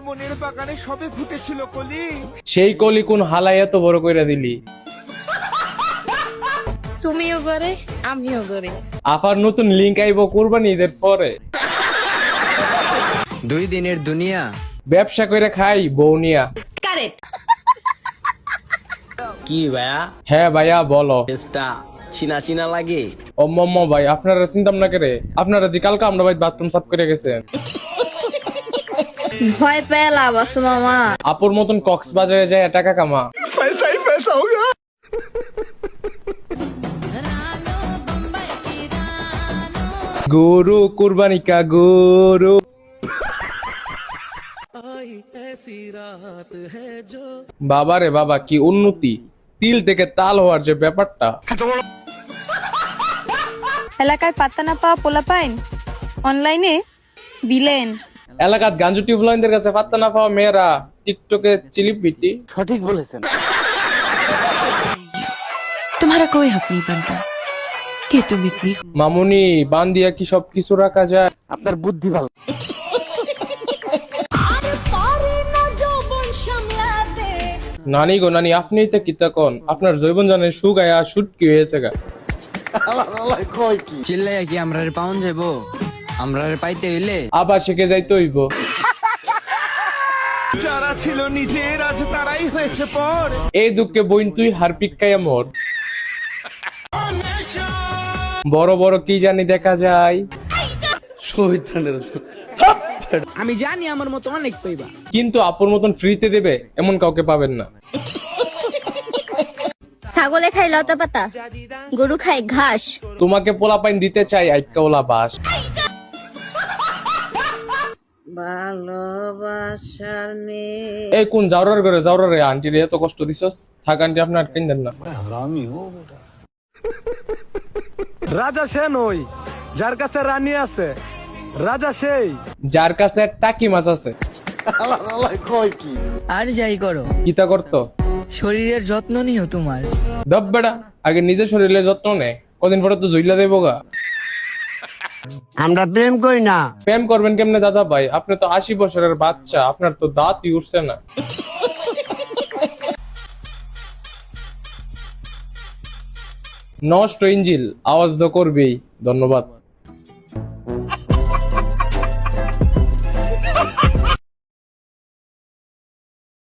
মনের বাগানে সবে ফুটেছিল কলি, সেই কলি কোন হালাই এত বড় কইরা দিলি? তুমিও করে আমিও করে। আফার নতুন লিংক আইবো কুরবানি ঈদের পরে। 2 দিনের দুনিয়া, ব্যবসা করে খাই বউ নিয়া। কারেক্ট। কি ভাইয়া, হ্যাঁ ভাইয়া বলো। টেস্টটা চিনা চিনা লাগে। ও মম্মা ভাই, আপনারা চিন্তা না করে, আপনারা দি কালকে আমরা ভাই বাথরুম সাফ করে গেছেন। ভয় পেয়ে লাভ আছে মামা। আপুর মতন কক্সবাজারে যায় টাকা কামা। গরু কুরবানি কা গরু। বাবা রে বাবা, কি উন্নতি! তিল থেকে তাল হওয়ার যে ব্যাপারটা। এলাকায় পাত্তা না পাওয়া পোলাপাইন অনলাইনে বিলেন। এলাকার গাঞ্জু টিউবলাইনদের কাছে পাত্তা না পাওয়া মেয়েরা টিকটকে চিলিপিটি। तुम्हारा कोई हक नहीं बनता कि तुम इतनी মামুনি, বান দিয়া কি সব কিছু রাখা যায়? আপনার বুদ্ধি ভালো। নানি গো নানি, আপনিই তো কিতা কোন? আপনার জৈবন জানের সুগায়া শুটকি হয়েছে গা। চিল্লাইয়া কি আমরা পাউন যাবো? আমরা পাইতে হইলে আবার শিখে যাইতে হইব। যারা ছিল নিজের আজ তারাই হয়েছে পর। এই দুঃখে বইন তুই হারপিক খাইয়া মর। বড় বড় কি জানি দেখা যায়, আমি জানি আমার মতো অনেক পাইবা। কিন্তু আপুর মতন ফ্রিতে দেবে এমন কাউকে পাবেন না। ছাগলে খাই লতা পাতা, গরু খায় ঘাস। তোমাকে পোলা পাইন দিতে চাই আইকা ওলা বাস। এই কোন জাউরার ঘরে জাউরারে আন্টি রে এত কষ্ট দিছস? থাক আন্টি, আপনার কিনদেন না। রাজা সে নই যার কাছে রানী আছে, রাজা সেই যার কাছে টাকি মাছ আছে। আর যাই করো, কিতা করতো? শরীরের যত্ন নিও তোমার। দব বেড়া, আগে নিজের শরীরের যত্ন নে, কদিন পরে তো জইলা দেবো গা। আমরা প্রেম করি না। প্রেম করবেন কেমনে দাদা ভাই? আপনি তো 80 বছরের বাচ্চা, আপনার তো দাঁতই উঠছে না। নষ্ট ইঞ্জিল আওয়াজ তো করবেই। ধন্যবাদ।